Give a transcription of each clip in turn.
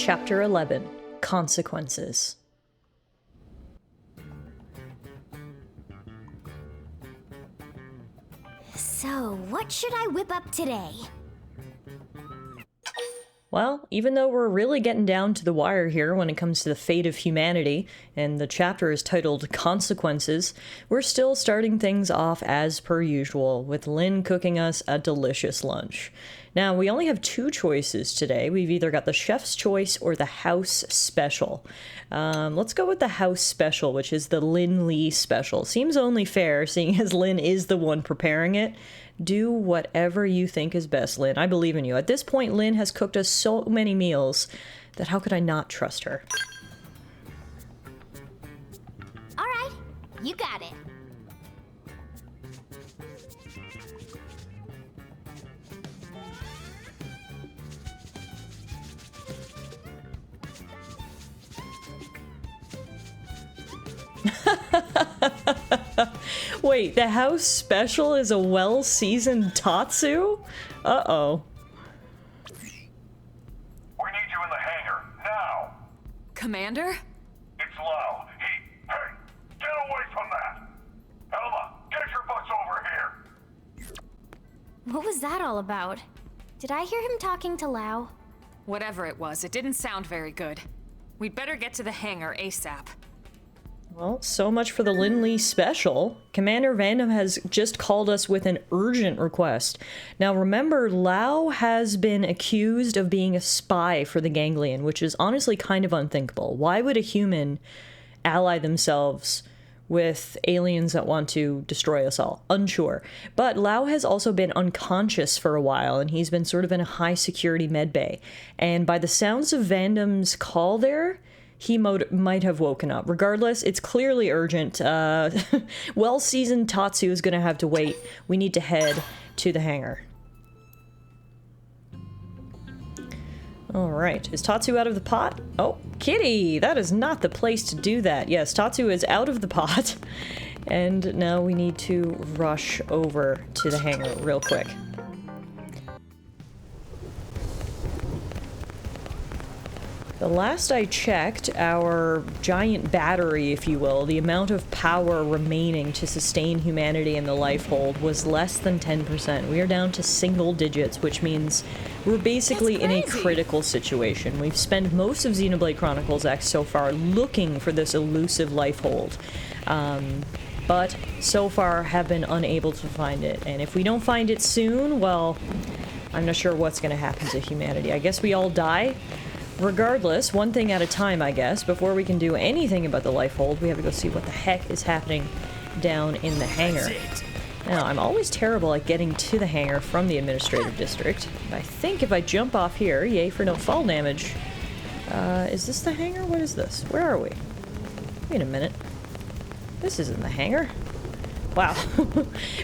Chapter 11, Consequences. So, what should I whip up today? Well, even though we're really getting down to the wire here when it comes to the fate of humanity, and the chapter is titled Consequences, we're still starting things off as per usual, with Lynn cooking us a delicious lunch. Now, we only have two choices today. We've either got the chef's choice or the house special. Let's go with the house special, which is the Lynn Lee special. Seems only fair, seeing as Lynn is the one preparing it. Do whatever you think is best, Lynn. I believe in you. At this point, Lynn has cooked us so many meals that how could I not trust her? All right, you got it. Wait, the house special is a well-seasoned Tatsu? Uh-oh. We need you in the hangar, now! Commander? It's Lau. Hey, get away from that! Elma, get your butts over here! What was that all about? Did I hear him talking to Lau? Whatever it was, it didn't sound very good. We'd better get to the hangar ASAP. Well, so much for the Lynn Lee special. Commander Vandam has just called us with an urgent request. Now remember, Lau has been accused of being a spy for the Ganglion, which is honestly kind of unthinkable. Why would a human ally themselves with aliens that want to destroy us all? Unsure. But Lau has also been unconscious for a while, and he's been sort of in a high-security medbay. And by the sounds of Vandam's call there, he might have woken up. Regardless, it's clearly urgent. Well-seasoned Tatsu is going to have to wait. We need to head to the hangar. Alright, is Tatsu out of the pot? Oh, kitty! That is not the place to do that. Yes, Tatsu is out of the pot. And now we need to rush over to the hangar real quick. The last I checked, our giant battery, if you will, the amount of power remaining to sustain humanity in the Lifehold was less than 10%. We are down to single digits, which means we're basically in a critical situation. We've spent most of Xenoblade Chronicles X so far looking for this elusive Lifehold, but so far have been unable to find it. And if we don't find it soon, well, I'm not sure what's going to happen to humanity. I guess we all die? Regardless, one thing at a time, I guess. Before we can do anything about the Lifehold, we have to go see what the heck is happening down in the hangar. Now, I'm always terrible at getting to the hangar from the administrative district. I think if I jump off here, yay for no fall damage. Is this the hangar? What is this? Where are we? Wait a minute. This isn't the hangar. Wow.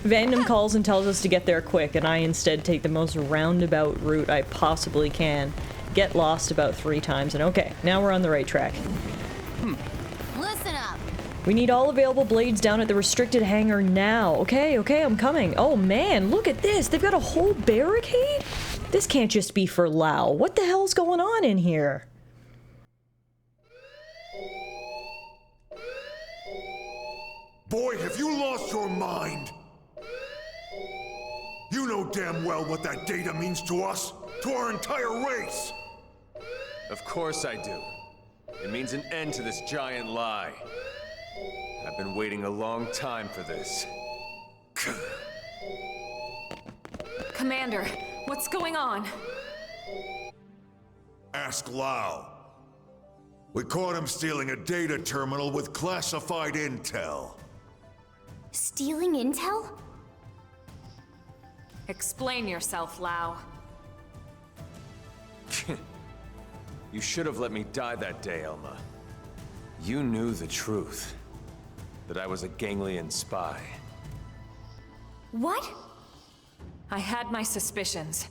Vandam calls and tells us to get there quick, and I instead take the most roundabout route I possibly can. Get lost about 3 times, and okay, now we're on the right track. Listen up. We need all available blades down at the restricted hangar now. Okay, I'm coming. Oh man, look at this. They've got a whole barricade? This can't just be for Lau. What the hell's going on in here? Boy, have you lost your mind! You know damn well what that data means to us, to our entire race! Of course I do. It means an end to this giant lie. I've been waiting a long time for this. Commander, what's going on? Ask Lau. We caught him stealing a data terminal with classified intel. Stealing intel? Explain yourself, Lau. You should have let me die that day, Elma. You knew the truth. That I was a Ganglion spy. What? I had my suspicions,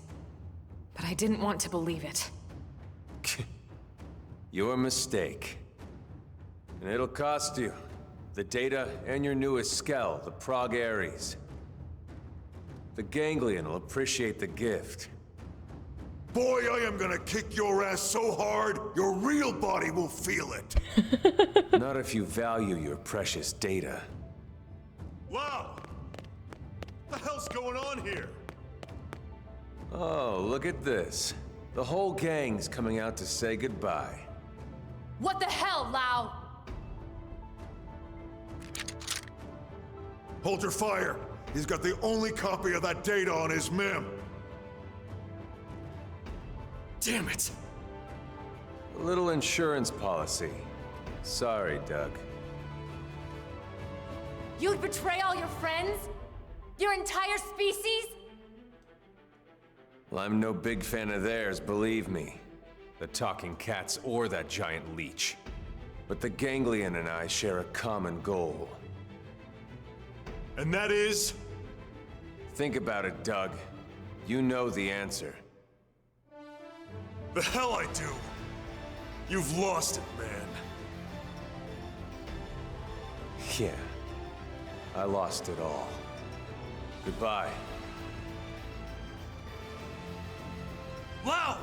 but I didn't want to believe it. Your mistake. And it'll cost you. The data and your newest skell, the Prog Ares. The Ganglion will appreciate the gift. Boy, I am gonna kick your ass so hard, your real body will feel it. Not if you value your precious data. Wow! What the hell's going on here? Oh, look at this. The whole gang's coming out to say goodbye. What the hell, Lao? Hold your fire. He's got the only copy of that data on his MIM. Damn it! A little insurance policy. Sorry, Doug. You'd betray all your friends? Your entire species? Well, I'm no big fan of theirs, believe me. The talking cats or that giant leech. But the ganglion and I share a common goal. And that is? Think about it, Doug. You know the answer. The hell I do! You've lost it, man. Yeah. I lost it all. Goodbye. Lao!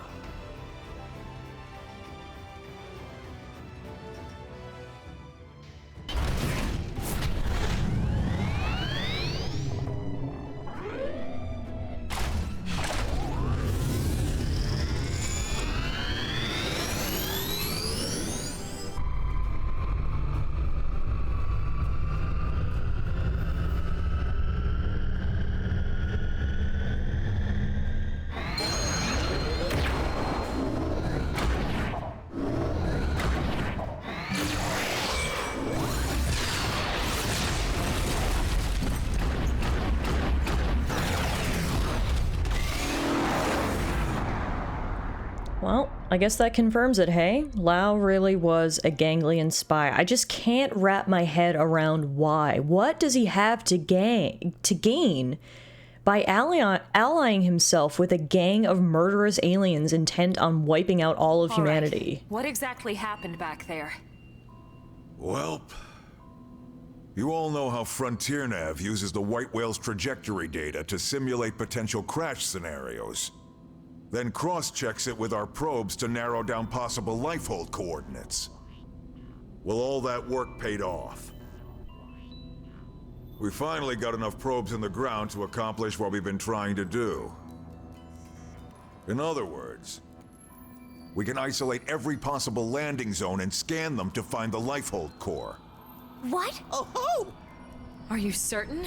Well, I guess that confirms it, hey? Lao really was a ganglion spy. I just can't wrap my head around why. What does he have to gain by allying himself with a gang of murderous aliens intent on wiping out all of humanity? Right. What exactly happened back there? Welp. You all know how Frontier Nav uses the White Whale's trajectory data to simulate potential crash scenarios. Then cross-checks it with our probes to narrow down possible lifehold coordinates. Well, all that work paid off. We finally got enough probes in the ground to accomplish what we've been trying to do. In other words, we can isolate every possible landing zone and scan them to find the lifehold core. What? Oh ho! Are you certain?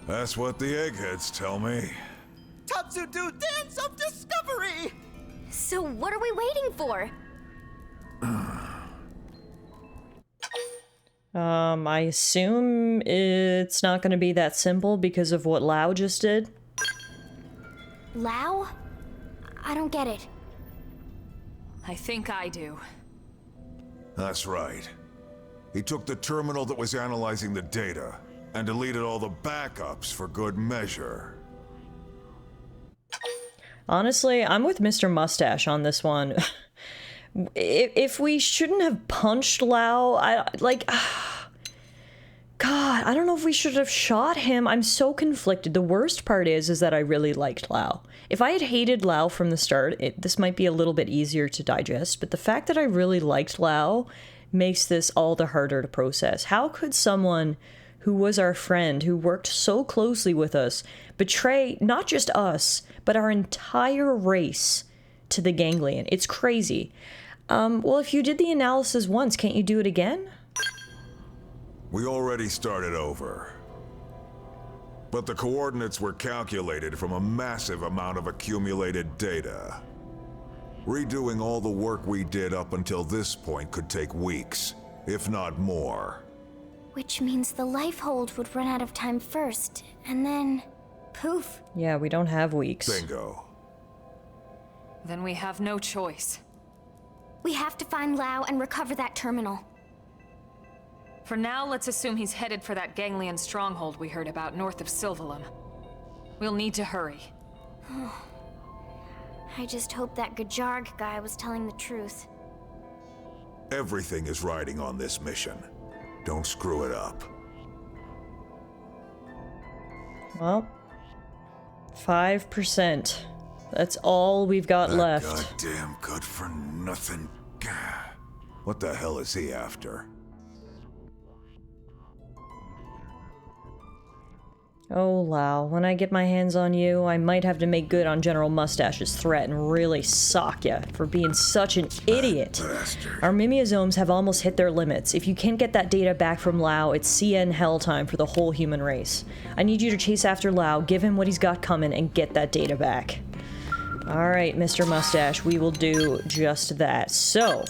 That's what the eggheads tell me. Tatsudo Dance of Discovery! So what are we waiting for? I assume it's not going to be that simple because of what Lao just did. Lao? I don't get it. I think I do. That's right. He took the terminal that was analyzing the data and deleted all the backups for good measure. Honestly, I'm with Mr. Mustache on this one. If we shouldn't have punched Lao, God, I don't know if we should have shot him. I'm so conflicted. The worst part is that I really liked Lao. If I had hated Lao from the start, this might be a little bit easier to digest, but the fact that I really liked Lao makes this all the harder to process. How could someone who was our friend, who worked so closely with us, betray not just us, but our entire race to the ganglion? It's crazy. Well, if you did the analysis once, can't you do it again? We already started over. But the coordinates were calculated from a massive amount of accumulated data. Redoing all the work we did up until this point could take weeks, if not more. Which means the lifehold would run out of time first, and then... poof. Yeah, we don't have weeks. Bingo. Then we have no choice. We have to find Lao and recover that terminal. For now, let's assume he's headed for that ganglion stronghold we heard about north of Silvalum. We'll need to hurry. I just hope that Gajarg guy was telling the truth. Everything is riding on this mission. Don't screw it up. Well, 5%. That's all we've got left. Goddamn good for nothing. What the hell is he after? Oh, Lau, when I get my hands on you, I might have to make good on General Mustache's threat and really sock ya for being such an idiot. Our mimeosomes have almost hit their limits. If you can't get that data back from Lau, it's CN hell time for the whole human race. I need you to chase after Lau, give him what he's got coming, and get that data back. Alright, Mr. Mustache, we will do just that. So,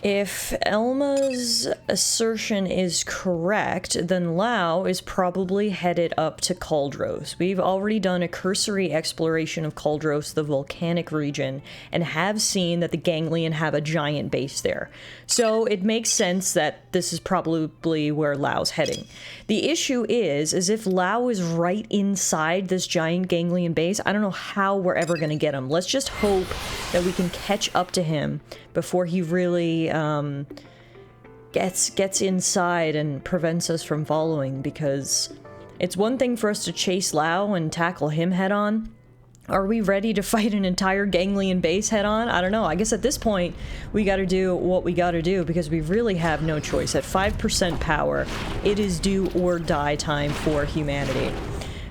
if Elma's assertion is correct, then Lau is probably headed up to Cauldros. We've already done a cursory exploration of Cauldros, the volcanic region, and have seen that the Ganglion have a giant base there. So it makes sense that this is probably where Lau's heading. The issue is if Lau is right inside this giant Ganglion base, I don't know how we're ever going to get him. Let's just hope that we can catch up to him before he really gets inside and prevents us from following, because it's one thing for us to chase Lau and tackle him head on. Are we ready to fight an entire Ganglion base head on? I don't know. I guess at this point we gotta do what we gotta do, because we really have no choice. At 5% power, it is do or die time for humanity.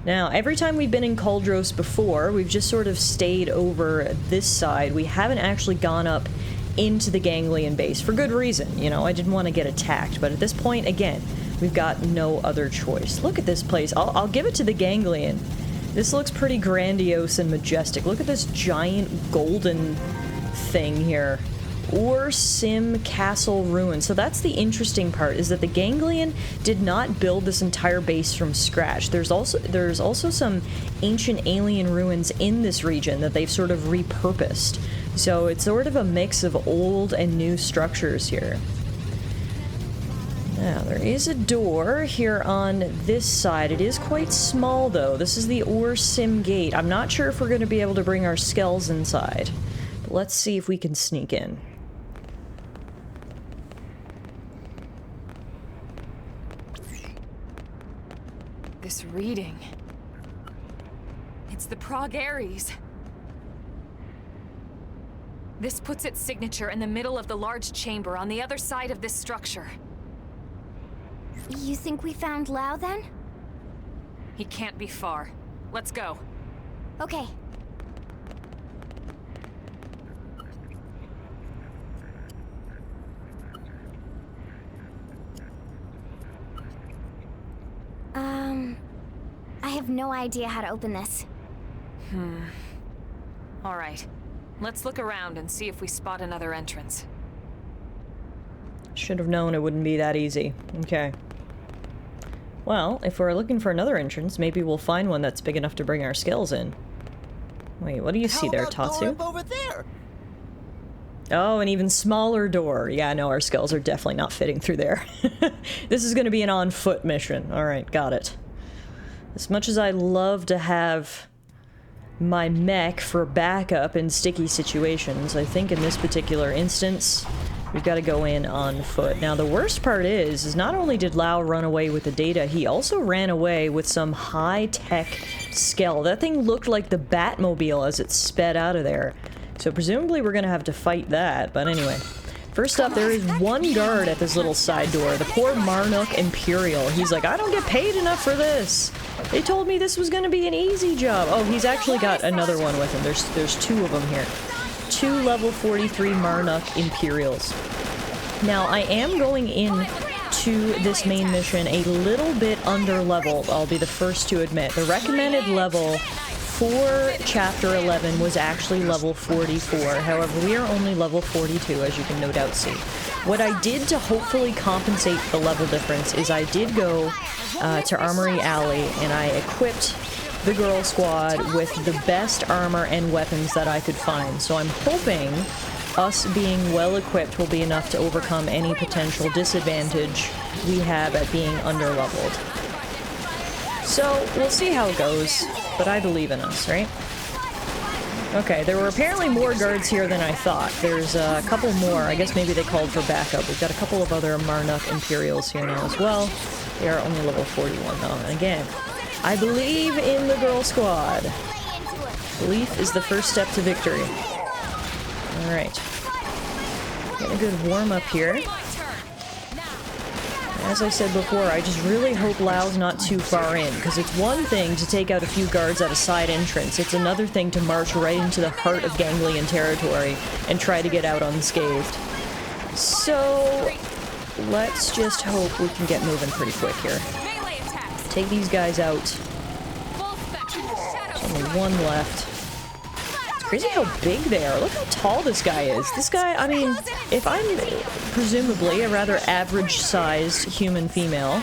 Now, every time we've been in Cauldros before, we've just sort of stayed over this side. We haven't actually gone up into the Ganglion base, for good reason. You know, I didn't want to get attacked, but at this point, again, we've got no other choice. Look at this place. I'll give it to the Ganglion. This looks pretty grandiose and majestic. Look at this giant golden thing here. Or Sim Castle Ruin. So that's the interesting part, is that the Ganglion did not build this entire base from scratch. There's also some ancient alien ruins in this region that they've sort of repurposed. So it's sort of a mix of old and new structures here. Now, there is a door here on this side. It is quite small, though. This is the Or Sim Gate. I'm not sure if we're going to be able to bring our skells inside. But let's see if we can sneak in. This reading. It's the Prague Aries. This puts its signature in the middle of the large chamber on the other side of this structure. You think we found Lau, then? He can't be far. Let's go. Okay. I have no idea how to open this. All right. Let's look around and see if we spot another entrance. Should have known it wouldn't be that easy. Okay. Well, if we're looking for another entrance, maybe we'll find one that's big enough to bring our skills in. Wait, what do you see there, Tatsu? Over there? Oh, an even smaller door. Yeah, no, our skills are definitely not fitting through there. This is going to be an on-foot mission. Alright, got it. As much as I love to have my mech for backup in sticky situations, I think in this particular instance, we've got to go in on foot. Now, the worst part is not only did Lau run away with the data, he also ran away with some high-tech skell. That thing looked like the Batmobile as it sped out of there. So presumably we're going to have to fight that, but anyway. First up, there is one guard at this little side door. The poor Marnook Imperial. He's like, I don't get paid enough for this. They told me this was going to be an easy job. Oh, he's actually got another one with him. There's two of them here. 2 level 43 Marnook Imperials. Now, I am going in to this main mission a little bit under-leveled, I'll be the first to admit. The recommended level for Chapter 11 was actually level 44. However, we are only level 42, as you can no doubt see. What I did to hopefully compensate the level difference is I did go to Armory Alley, and I equipped the girl squad with the best armor and weapons that I could find. So I'm hoping us being well equipped will be enough to overcome any potential disadvantage we have at being underleveled. So we'll see how it goes, but I believe in us, right? Okay, there were apparently more guards here than I thought. There's a couple more. I guess maybe they called for backup. We've got a couple of other Marnook Imperials here now as well. They are only level 41 though. And again, I believe in the girl squad. Belief is the first step to victory. Alright. Getting a good warm-up here. As I said before, I just really hope Lao's not too far in, because it's one thing to take out a few guards at a side entrance, it's another thing to march right into the heart of Ganglion territory and try to get out unscathed. So, let's just hope we can get moving pretty quick here. Take these guys out. There's only one left. It's crazy how big they are. Look how tall this guy is. This guy, I mean, if I'm presumably a rather average-sized human female,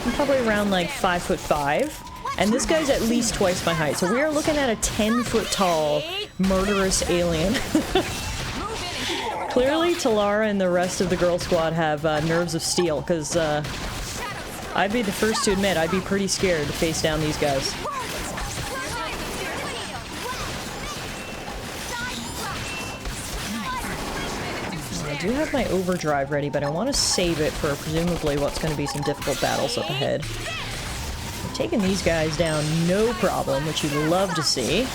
I'm probably around like 5'5", and this guy's at least twice my height. So we are looking at a 10-foot-tall murderous alien. Clearly, Tallara and the rest of the girl squad have nerves of steel, because I'd be the first to admit I'd be pretty scared to face down these guys. I do have my overdrive ready, but I want to save it for presumably what's going to be some difficult battles up ahead. We're taking these guys down no problem, which you'd love to see.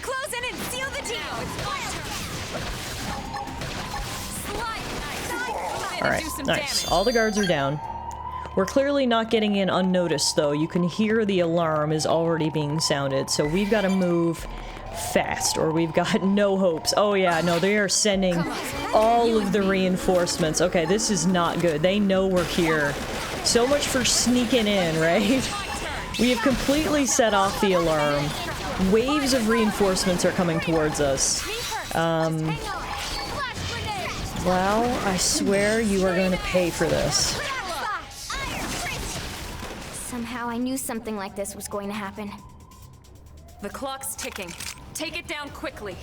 Close in and seal the deal. Alright, nice. All the guards are down. We're clearly not getting in unnoticed, though. You can hear the alarm is already being sounded, so we've got to move fast, or we've got no hopes. Oh yeah, no, they are sending all of the reinforcements. Okay, this is not good. They know we're here. So much for sneaking in, right? We have completely set off the alarm. Waves of reinforcements are coming towards us. Well, I swear you are going to pay for this. Somehow I knew something like this was going to happen. The clock's ticking. Take it down quickly.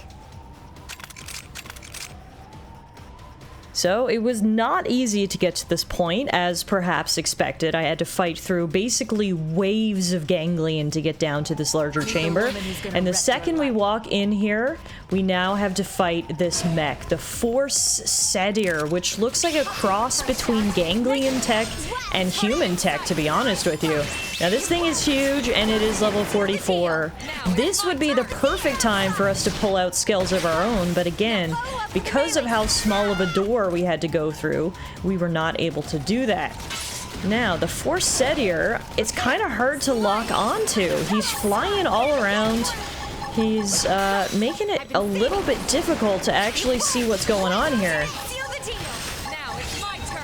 So, it was not easy to get to this point, as perhaps expected. I had to fight through basically waves of ganglion to get down to this larger chamber. And the second we walk in here, we now have to fight this mech, the Force Sadir, which looks like a cross between ganglion tech and human tech, to be honest with you. Now, this thing is huge, and it is level 44. This would be the perfect time for us to pull out skills of our own, but again, because of how small of a door we had to go through, we were not able to do that. Now, the Force Sadir, it's kind of hard to lock onto. He's flying all around. He's making it a little bit difficult to actually see what's going on here.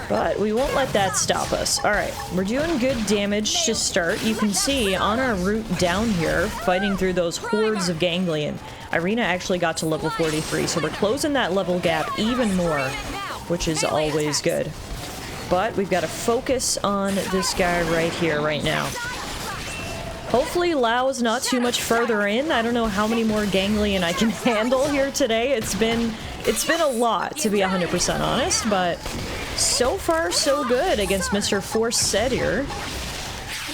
But we won't let that stop us. Alright, we're doing good damage to start. You can see on our route down here, fighting through those hordes of ganglion, Irina actually got to level 43, so we're closing that level gap even more, which is always good. But we've got to focus on this guy right here, right now. Hopefully Lao is not too much further in. I don't know how many more ganglion I can handle here today. It's been a lot, to be 100% honest, but so far so good against Mr. Force Sadir.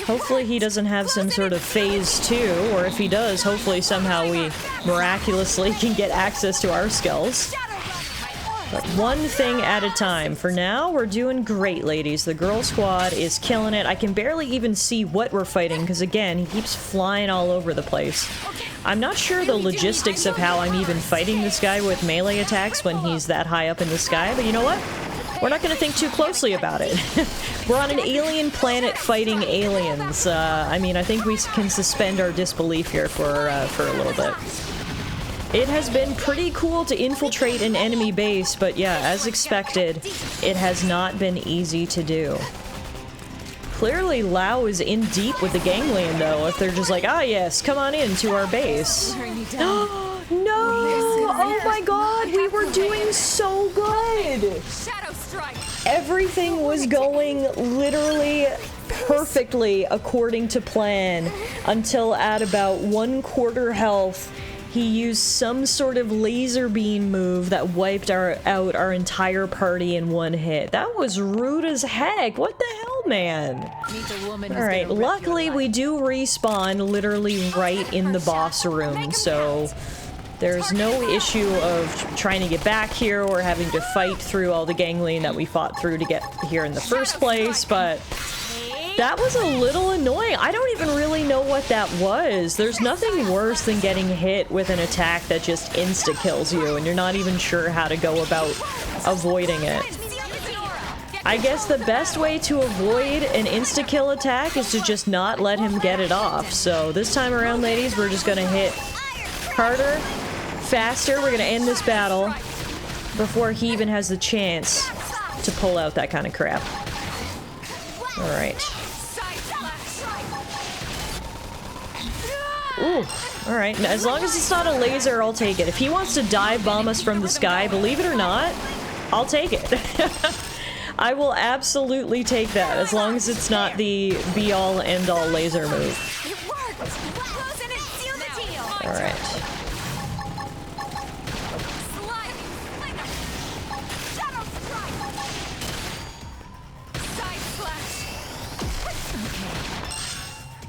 Hopefully he doesn't have some sort of phase 2, or if he does, hopefully somehow we miraculously can get access to our skills. But one thing at a time. For now, we're doing great, ladies. The girl squad is killing it. I can barely even see what we're fighting, because again, he keeps flying all over the place. I'm not sure the logistics of how I'm even fighting this guy with melee attacks when he's that high up in the sky, but you know what? We're not going to think too closely about it. We're on an alien planet fighting aliens. I mean, I think we can suspend our disbelief here for a little bit. It has been pretty cool to infiltrate an enemy base, but yeah, as expected, it has not been easy to do. Clearly, Lao is in deep with the ganglion, though, if they're just like, ah yes, come on in to our base. No! Oh my god, we were doing so good! Everything was going literally perfectly according to plan until at about 1/4 health, he used some sort of laser beam move that wiped out our entire party in one hit. That was rude as heck. What the hell, man? Alright, luckily we do respawn literally right in the boss room, so there's no issue of trying to get back here or having to fight through all the ganglion that we fought through to get here in the first place, but That was a little annoying. I don't even really know what that was. There's nothing worse than getting hit with an attack that just insta-kills you and you're not even sure how to go about avoiding it. I guess the best way to avoid an insta-kill attack is to just not let him get it off. So this time around, ladies, we're just gonna hit harder, faster. We're gonna end this battle before he even has the chance to pull out that kind of crap. Alright. Ooh, alright. As long as it's not a laser, I'll take it. If he wants to dive bomb us from the sky, believe it or not, I'll take it. I will absolutely take that, as long as it's not the be-all, end-all laser move. Alright.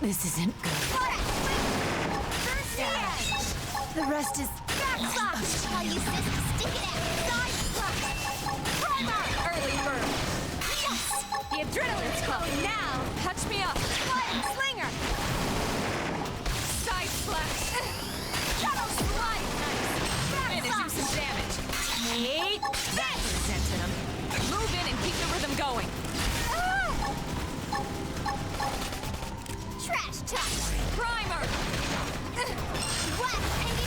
This isn't good. The rest is... I'll use this to stick it out. Early bird. Yes! The adrenaline's coming now. Catch me up. Slinger! Side splash. Shadow slide! And do some damage. Take that, Sentinel. Move in and keep the rhythm going. Trash touch! Primer. Whack!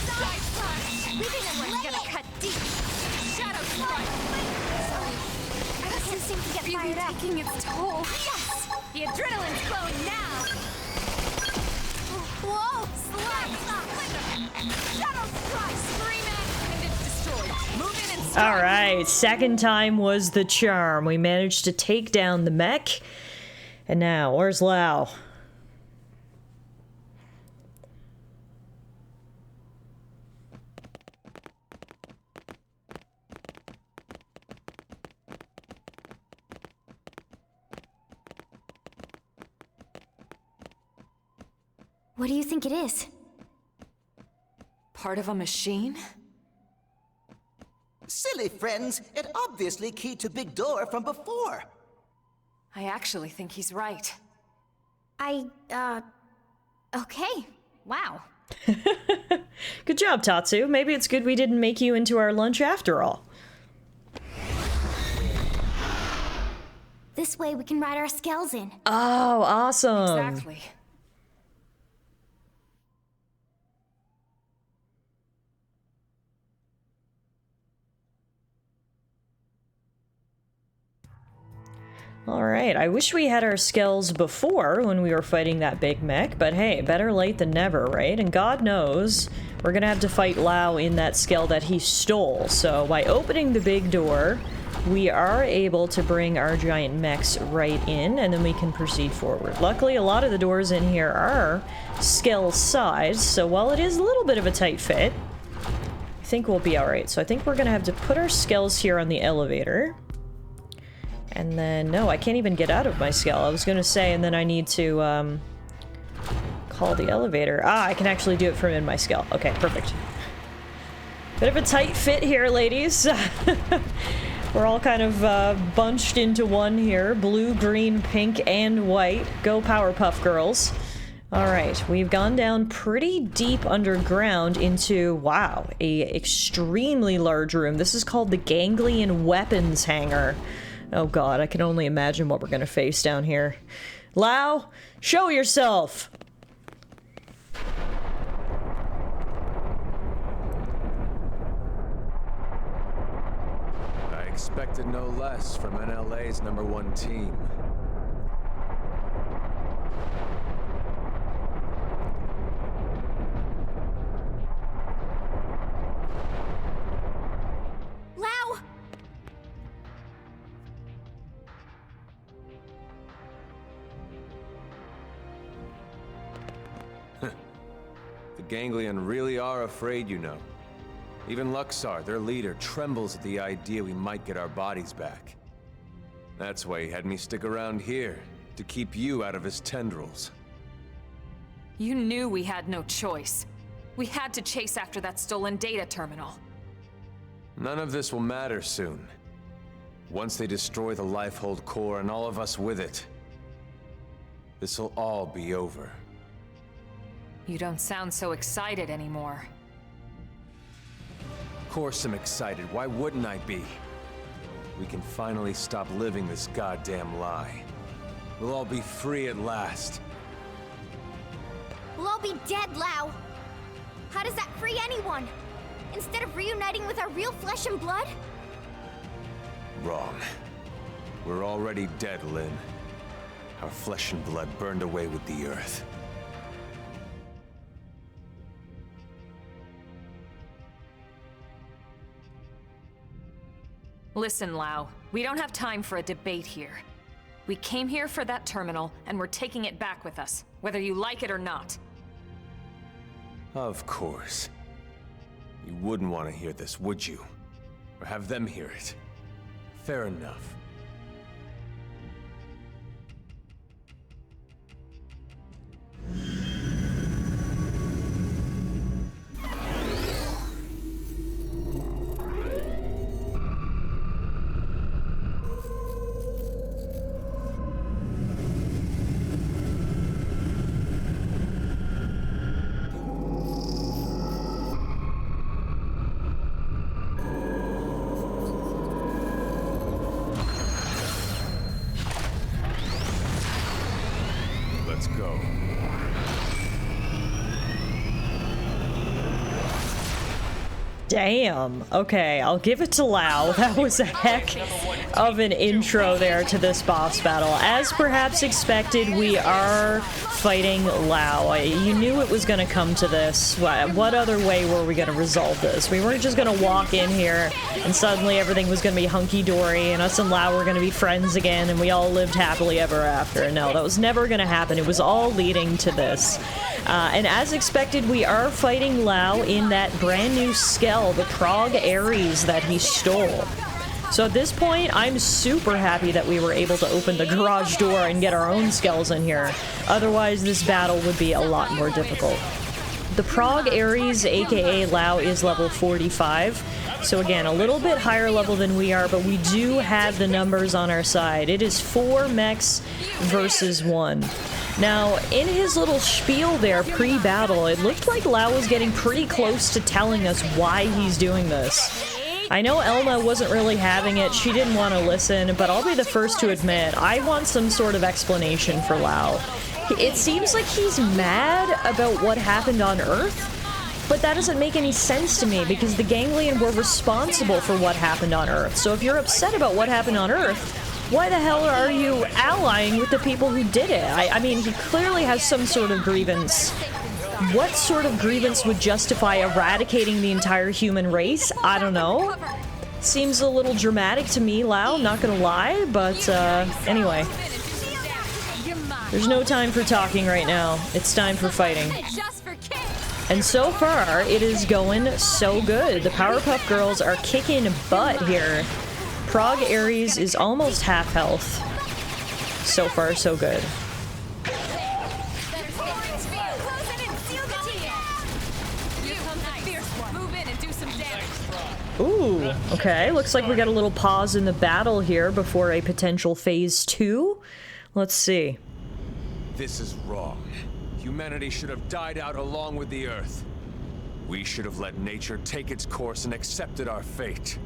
Side splash. Leaving him We're gonna cut deep. Shadow strike. Doesn't seem to get fired up. Taking its toll. Yes! The adrenaline's flowing now. Whoa! Slide! Shadow strike! Screaming and it's destroyed. Move in and strike. Alright, second time was the charm. We managed to take down the mech. And now, where's Lao? What do you think it is? Part of a machine? Silly friends, it obviously keyed to big door from before. I actually think he's right. Okay. Wow. Good job, Tatsu. Maybe it's good we didn't make you into our lunch after all. This way we can ride our skells in. Oh, awesome. Exactly. Alright, I wish we had our skills before when we were fighting that big mech, but hey, better late than never, right? And God knows we're gonna have to fight Lao in that skill that he stole, so by opening the big door, we are able to bring our giant mechs right in, and then we can proceed forward. Luckily, a lot of the doors in here are skill size, so while it is a little bit of a tight fit, I think we'll be alright. So I think we're gonna have to put our skills here on the elevator. And then, no, I can't even get out of my skill. I was gonna say, and then I need to, call the elevator. Ah, I can actually do it from in my skill. Okay, perfect. Bit of a tight fit here, ladies. We're all kind of, bunched into one here. Blue, green, pink, and white. Go Powerpuff Girls. Alright, we've gone down pretty deep underground into, wow, a extremely large room. This is called the Ganglion Weapons Hangar. Oh god, I can only imagine what we're gonna face down here. Lao, show yourself! I expected no less from NLA's #1 team. Lao! The Ganglion really are afraid, you know. Even Luxar, their leader, trembles at the idea we might get our bodies back. That's why he had me stick around here, to keep you out of his tendrils. You knew we had no choice. We had to chase after that stolen data terminal. None of this will matter soon. Once they destroy the Lifehold core and all of us with it. this'll all be over. You don't sound so excited anymore. Of course I'm excited. Why wouldn't I be? We can finally stop living this goddamn lie. We'll all be free at last. We'll all be dead, Lau. How does that free anyone? Instead of reuniting with our real flesh and blood? Wrong. We're already dead, Lin. Our flesh and blood burned away with the earth. Listen, Lau. We don't have time for a debate here. We came here for that terminal, and we're taking it back with us, whether you like it or not. Of course. You wouldn't want to hear this, would you? Or have them hear it? Fair enough. Let's go. Damn. Okay, I'll give it to Lau. That was a heck of an intro there to this boss battle. As perhaps expected, we are fighting Lau. You knew it was going to come to this. What other way were we going to resolve this? We weren't just going to walk in here and suddenly everything was going to be hunky-dory and us and Lau were going to be friends again and we all lived happily ever after. No, that was never going to happen. It was all leading to this. And as expected, we are fighting Lau in that brand new skell, the Prague Ares that he stole. So at this point, I'm super happy that we were able to open the garage door and get our own skells in here. Otherwise, this battle would be a lot more difficult. The Prague Ares, aka Lau, is level 45. So again, a little bit higher level than we are, but we do have the numbers on our side. It is 4 mechs versus 1. Now, in his little spiel there, pre-battle, it looked like Lau was getting pretty close to telling us why he's doing this. I know Elma wasn't really having it, she didn't want to listen, but I'll be the first to admit, I want some sort of explanation for Lau. It seems like he's mad about what happened on Earth, but that doesn't make any sense to me, because the Ganglion were responsible for what happened on Earth. So if you're upset about what happened on Earth, why the hell are you allying with the people who did it? I mean, he clearly has some sort of grievance. What sort of grievance would justify eradicating the entire human race? I don't know. Seems a little dramatic to me, Lau, not gonna lie, but anyway. There's no time for talking right now. It's time for fighting. And so far, it is going so good. The Powerpuff Girls are kicking butt here. Prague Ares is almost half health. So far, so good. Ooh, okay. Looks like we got a little pause in the battle here before a potential phase 2. Let's see. This is wrong. Humanity should have died out along with the Earth. We should have let nature take its course and accepted our fate.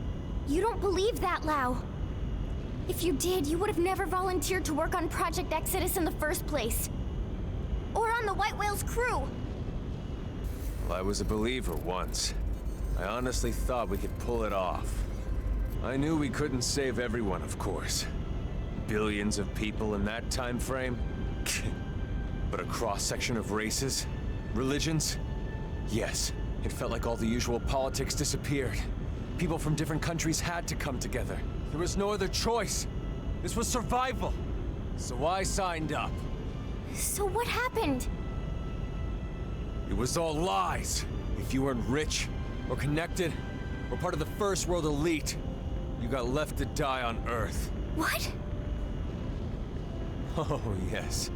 You don't believe that, Lau. If you did, you would have never volunteered to work on Project Exodus in the first place. Or on the White Whale's crew. Well, I was a believer once. I honestly thought we could pull it off. I knew we couldn't save everyone, of course. Billions of people in that time frame? But a cross-section of races? Religions? Yes, it felt like all the usual politics disappeared. People from different countries had to come together. There was no other choice. This was survival. So I signed up. So what happened? It was all lies. If you weren't rich, or connected, or part of the first world elite, you got left to die on Earth. What? Oh, yes.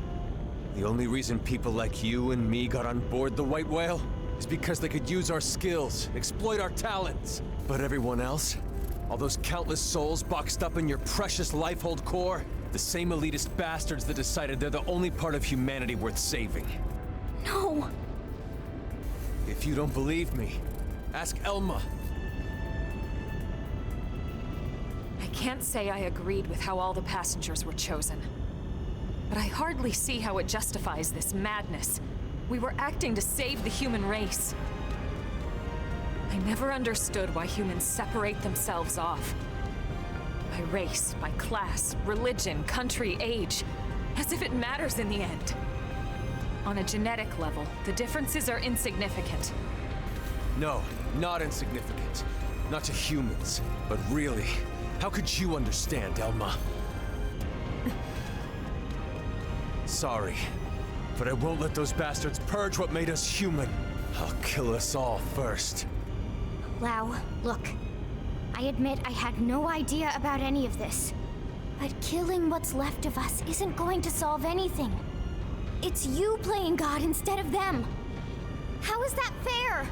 The only reason people like you and me got on board the White Whale is because they could use our skills, exploit our talents. But everyone else, all those countless souls boxed up in your precious Lifehold core, The same elitist bastards that decided they're the only part of humanity worth saving. No. If you don't believe me, ask Elma. I can't say I agreed with how all the passengers were chosen. But I hardly see how it justifies this madness. We were acting to save the human race. I never understood why humans separate themselves off. By race, by class, religion, country, age. As if it matters in the end. On a genetic level, the differences are insignificant. No, not insignificant. Not to humans. But really, how could you understand, Elma? Sorry, but I won't let those bastards purge what made us human. I'll kill us all first. Lau, look. I admit I had no idea about any of this. But killing what's left of us isn't going to solve anything. It's you playing God instead of them. How is that fair?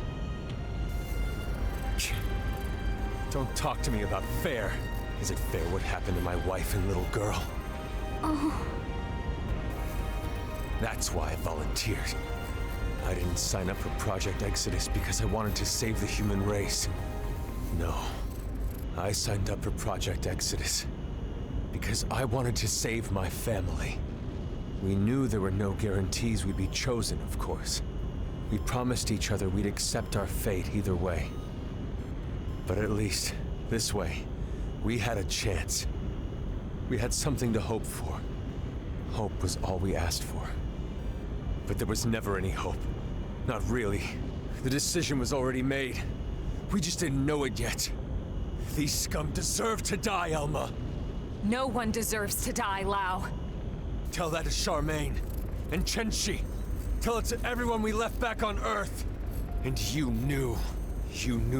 Don't talk to me about fair. Is it fair what happened to my wife and little girl? Oh. That's why I volunteered. I didn't sign up for Project Exodus because I wanted to save the human race. No. I signed up for Project Exodus because I wanted to save my family. We knew there were no guarantees we'd be chosen, of course. We promised each other we'd accept our fate either way. But at least, this way, we had a chance. We had something to hope for. Hope was all we asked for. But there was never any hope. Not really. The decision was already made. We just didn't know it yet. These scum deserve to die, Elma. No one deserves to die, Lau. Tell that to Charmaine. And Chenshi. Tell it to everyone we left back on Earth. And you knew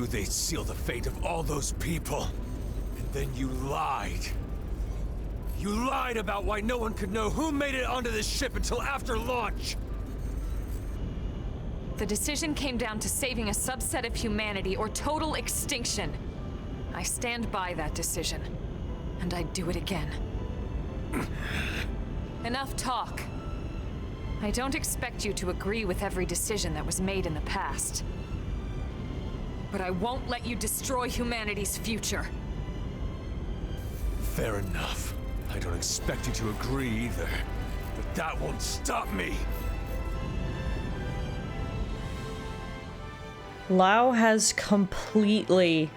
they'd seal the fate of all those people. And then you lied. You lied about why no one could know who made it onto this ship until after launch. The decision came down to saving a subset of humanity or total extinction. I stand by that decision. And I'd do it again. Enough talk. I don't expect you to agree with every decision that was made in the past. But I won't let you destroy humanity's future. Fair enough. I don't expect you to agree either. But that won't stop me. Lau has completely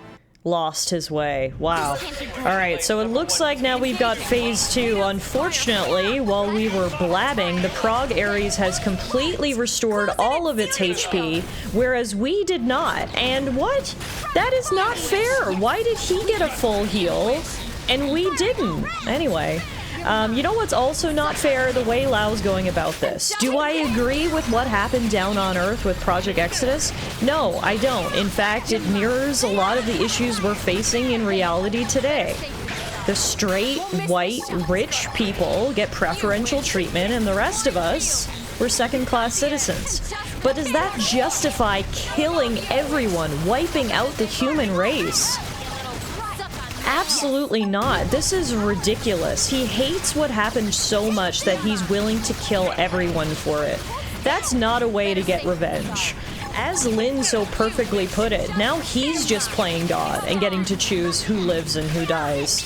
lost his way. Wow. Alright, so it looks like now we've got phase 2. Unfortunately, while we were blabbing, the Prague Ares has completely restored all of its HP, whereas we did not. And what? That is not fair! Why did he get a full heal, and we didn't? Anyway. You know what's also not fair? The way Lau's going about this. Do I agree with what happened down on Earth with Project Exodus? No, I don't. In fact, it mirrors a lot of the issues we're facing in reality today. The straight, white, rich people get preferential treatment, and the rest of us, we're second-class citizens. But does that justify killing everyone, wiping out the human race? Absolutely not. This is ridiculous. He hates what happened so much that he's willing to kill everyone for it. That's not a way to get revenge. As Lynn so perfectly put it, now he's just playing God and getting to choose who lives and who dies.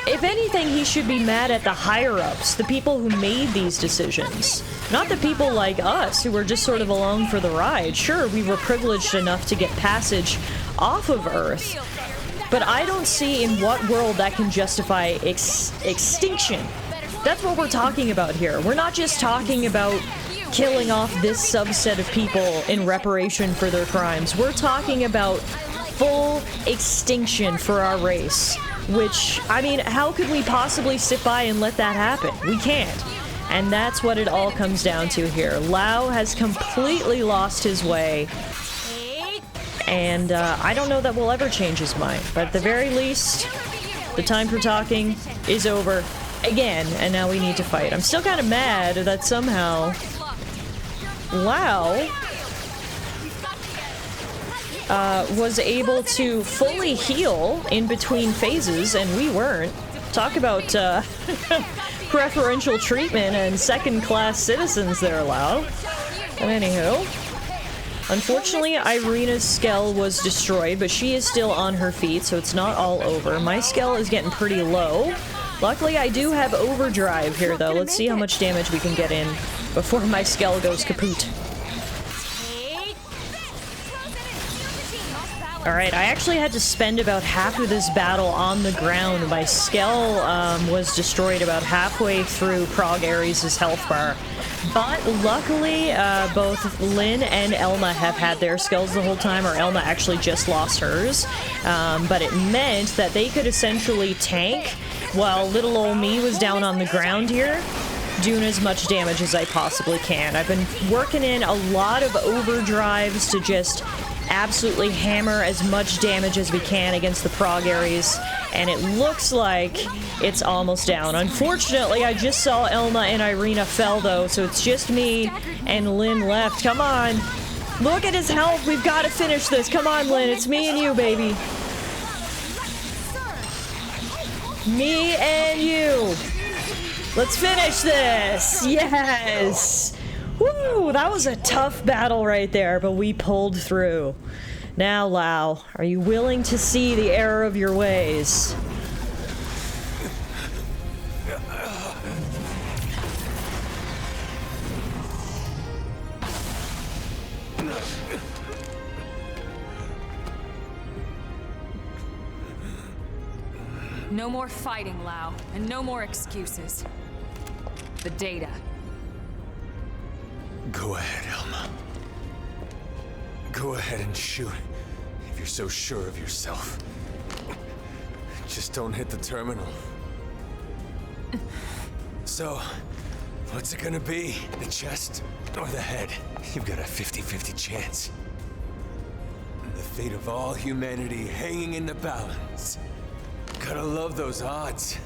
If anything, he should be mad at the higher-ups, the people who made these decisions. Not the people like us, who were just sort of along for the ride. Sure, we were privileged enough to get passage off of Earth, but I don't see in what world that can justify extinction. That's what we're talking about here. We're not just talking about killing off this subset of people in reparation for their crimes. We're talking about full extinction for our race. Which, I mean, how could we possibly sit by and let that happen? We can't. And that's what it all comes down to here. Lau has completely lost his way. And I don't know that we'll ever change his mind, but at the very least, the time for talking is over again, and now we need to fight. I'm still kind of mad that somehow Lau was able to fully heal in between phases, and we weren't. Talk about preferential treatment and second-class citizens there, Lau. But anywho, unfortunately, Irina's Skell was destroyed, but she is still on her feet, so it's not all over. My Skell is getting pretty low. Luckily, I do have overdrive here, though. Let's see how much damage we can get in before my Skell goes kaput. Alright, I actually had to spend about half of this battle on the ground. My Skell was destroyed about halfway through Prague Ares' health bar. But luckily, both Lynn and Elma have had their Skells the whole time, or Elma actually just lost hers. But it meant that they could essentially tank while little old me was down on the ground here, doing as much damage as I possibly can. I've been working in a lot of overdrives to just absolutely hammer as much damage as we can against the Prague Ares, and it looks like it's almost down. Unfortunately, I just saw Elma and Irina fell, though, so it's just me and Lynn left. Come on. Look at his health. We've got to finish this. Come on, Lynn. It's me and you, baby. Me and you. Let's finish this. Yes. Woo, that was a tough battle right there, but we pulled through. Now, Lau, are you willing to see the error of your ways? No more fighting, Lau, and no more excuses. The data. Go ahead, Elma. Go ahead and shoot, if you're so sure of yourself. Just don't hit the terminal. So, what's it gonna be? The chest or the head? You've got a 50-50 chance. The fate of all humanity hanging in the balance. Gotta love those odds.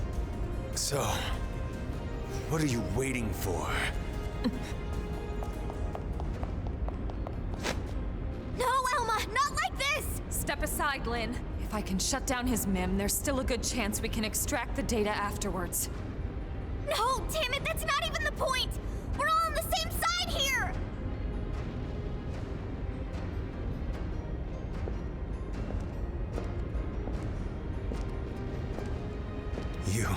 So, what are you waiting for? No, Elma, not like this! Step aside, Lynn. If I can shut down his MIM, there's still a good chance we can extract the data afterwards. No, damn it, that's not even the point! We're all on the same side here! You...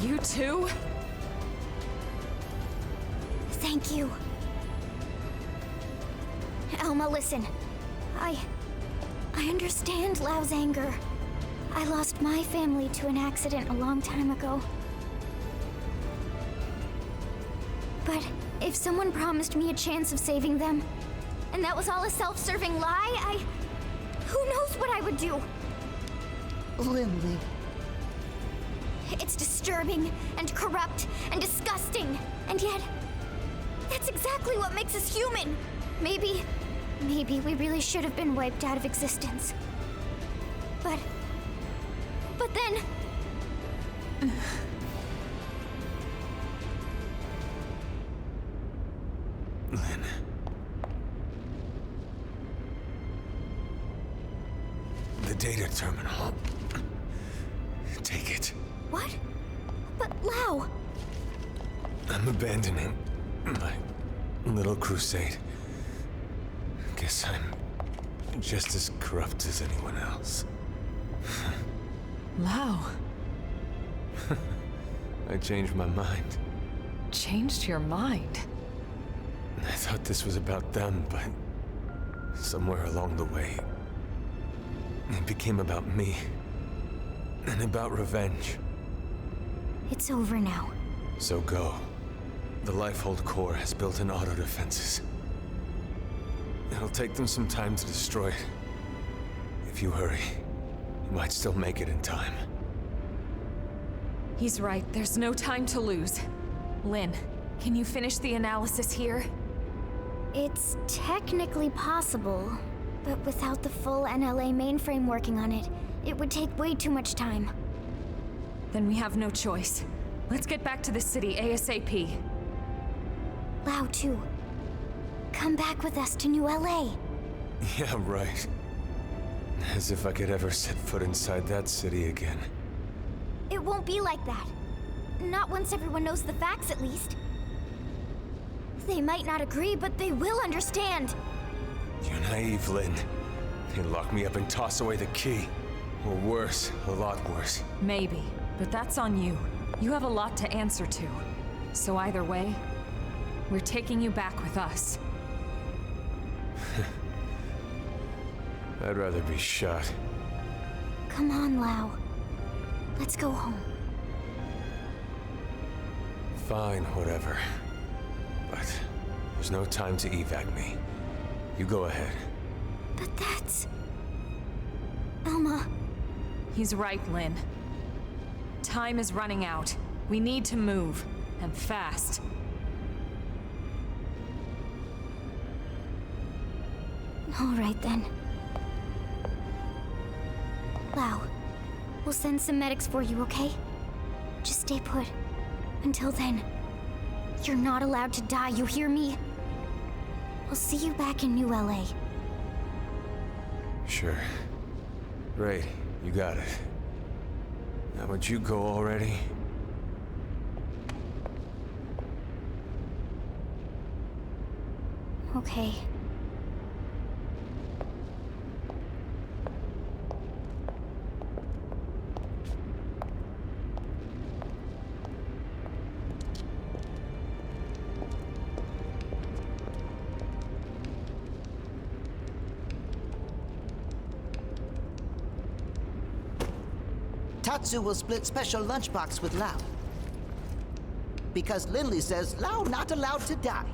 You too? Thank you. Elma, listen. I understand Lau's anger. I lost my family to an accident a long time ago. But if someone promised me a chance of saving them, and that was all a self-serving lie, who knows what I would do? Lindley. It's disturbing, and corrupt, and disgusting, and yet, that's exactly what makes us human. Maybe we really should have been wiped out of existence. But then... Lynn. The data terminal. Take it. What? But Lau... I'm abandoning my little crusade. Guess I'm just as corrupt as anyone else. Lau. I changed my mind. Changed your mind? I thought this was about them, but somewhere along the way, it became about me. And about revenge. It's over now. So go. The Lifehold core has built-in auto-defenses. It'll take them some time to destroy it. If you hurry, you might still make it in time. He's right, there's no time to lose. Lynn, can you finish the analysis here? It's technically possible, but without the full NLA mainframe working on it, it would take way too much time. Then we have no choice. Let's get back to the city ASAP. Lau, too. Come back with us to New LA. Yeah, right. As if I could ever set foot inside that city again. It won't be like that. Not once everyone knows the facts, at least. They might not agree, but they will understand. You're naive, Lynn. They lock me up and toss away the key. Or worse, a lot worse. Maybe, but that's on you. You have a lot to answer to. So either way, we're taking you back with us. I'd rather be shot. Come on, Lau. Let's go home. Fine, whatever. But there's no time to evac me. You go ahead. But that's... Elma. He's right, Lynn. Time is running out. We need to move, and fast. All right, then. Lau, we'll send some medics for you, okay? Just stay put. Until then, you're not allowed to die, you hear me? I'll see you back in New LA. Sure. Great, you got it. Now would you go already? Okay. Tatsu will split special lunchbox with Lau. Because Lindley says Lau not allowed to die.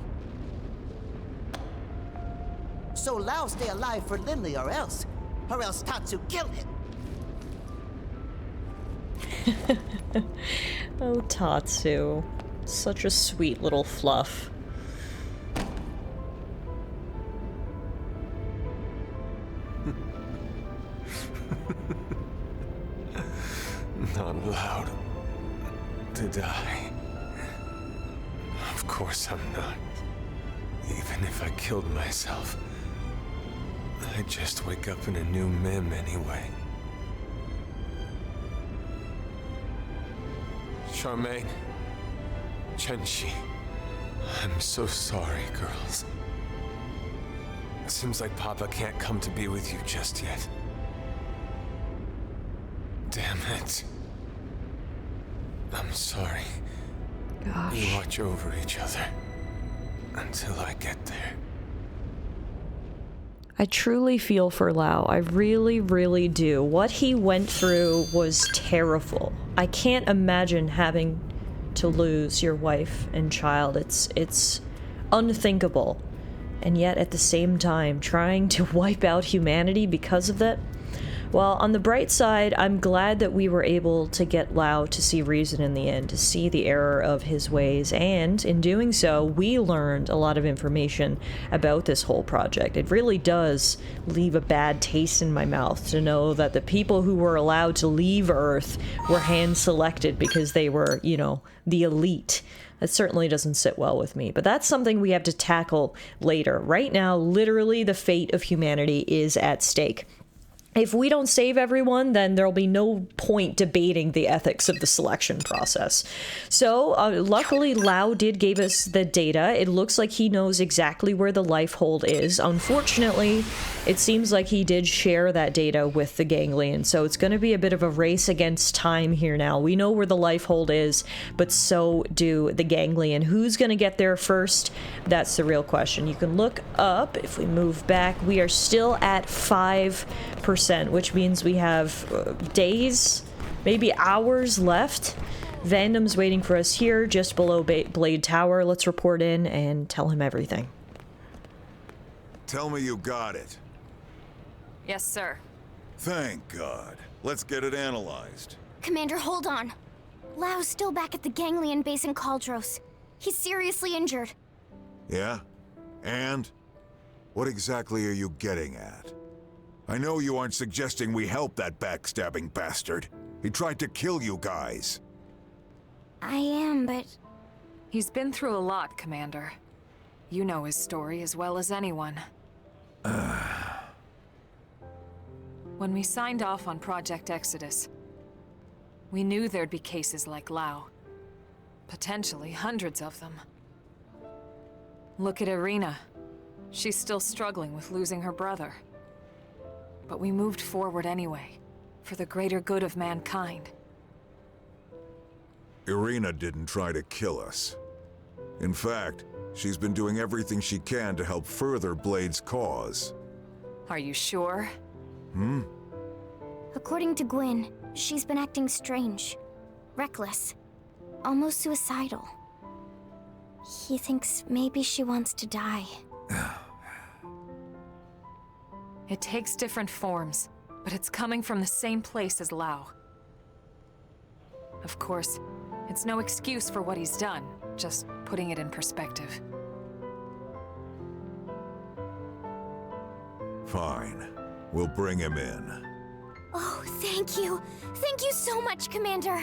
So Lau stay alive for Lindley or else Tatsu kill him. Oh, Tatsu. Such a sweet little fluff. Not allowed to die. Of course I'm not. Even if I killed myself, I'd just wake up in a new Mim anyway. Charmaine, Chenshi, I'm so sorry, girls. It seems like Papa can't come to be with you just yet. Damn it. I'm sorry. Gosh. We watch over each other until I get there. I truly feel for Lau. I really, really do. What he went through was terrible. I can't imagine having to lose your wife and child. It's unthinkable. And yet at the same time, trying to wipe out humanity because of that. Well, on the bright side, I'm glad that we were able to get Lau to see reason in the end, to see the error of his ways, and in doing so, we learned a lot of information about this whole project. It really does leave a bad taste in my mouth to know that the people who were allowed to leave Earth were hand-selected because they were, you know, the elite. That certainly doesn't sit well with me, but that's something we have to tackle later. Right now, literally, the fate of humanity is at stake. If we don't save everyone, then there'll be no point debating the ethics of the selection process. So, luckily, Lau did give us the data. It looks like he knows exactly where the life hold is. Unfortunately, it seems like he did share that data with the Ganglion, so it's going to be a bit of a race against time here now. We know where the life hold is, but so do the Ganglion. Who's going to get there first? That's the real question. You can look up. If we move back, we are still at 5%, which means we have days, maybe hours left. Vandom's waiting for us here, just below Blade Tower. Let's report in and tell him everything. Tell me you got it. Yes, sir. Thank God. Let's get it analyzed. Commander, hold on. Lau's still back at the Ganglion base in Caldros. He's seriously injured. Yeah? And? What exactly are you getting at? I know you aren't suggesting we help that backstabbing bastard. He tried to kill you guys. I am, but... He's been through a lot, Commander. You know his story as well as anyone. When we signed off on Project Exodus, we knew there'd be cases like Lao. Potentially hundreds of them. Look at Irina. She's still struggling with losing her brother. But we moved forward anyway, for the greater good of mankind. Irina didn't try to kill us. In fact, she's been doing everything she can to help further Blade's cause. Are you sure? According to Gwyn, she's been acting strange, reckless, almost suicidal. He thinks maybe she wants to die. It takes different forms, but it's coming from the same place as Lao. Of course, it's no excuse for what he's done, just putting it in perspective. Fine. We'll bring him in. Oh, thank you. Thank you so much, Commander.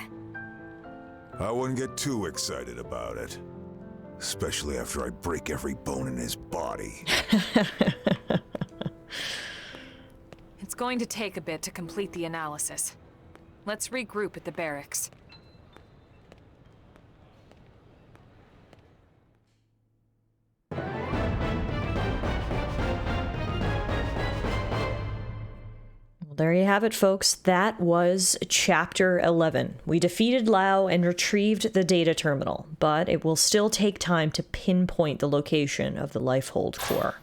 I wouldn't get too excited about it. Especially after I break every bone in his body. It's going to take a bit to complete the analysis. Let's regroup at the barracks. There you have it, folks. That was Chapter 11. We defeated Lao and retrieved the data terminal, but it will still take time to pinpoint the location of the Lifehold core.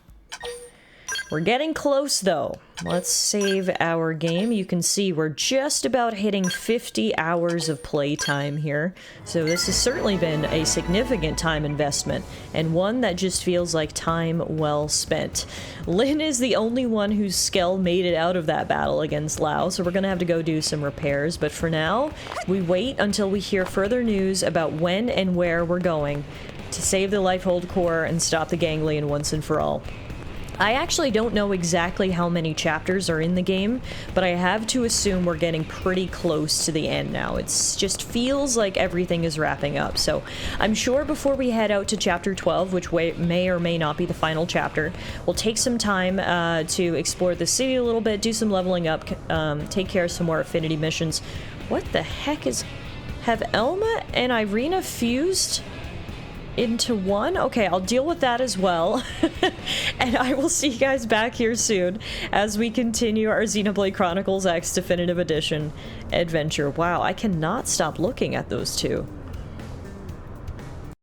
We're getting close, though. Let's save our game. You can see we're just about hitting 50 hours of playtime here, so this has certainly been a significant time investment, and one that just feels like time well spent. Lynn is the only one whose Skell made it out of that battle against Lao, so we're gonna have to go do some repairs, but for now, we wait until we hear further news about when and where we're going to save the Lifehold core and stop the ganglion once and for all. I actually don't know exactly how many chapters are in the game, but I have to assume we're getting pretty close to the end now. It just feels like everything is wrapping up, so I'm sure before we head out to Chapter 12, which may or may not be the final chapter, we'll take some time to explore the city a little bit, do some leveling up, take care of some more affinity missions. What the heck is... Have Elma and Irina fused into one? Okay, I'll deal with that as well. And I will see you guys back here soon as we continue our Xenoblade Chronicles X Definitive Edition adventure. Wow, I cannot stop looking at those two.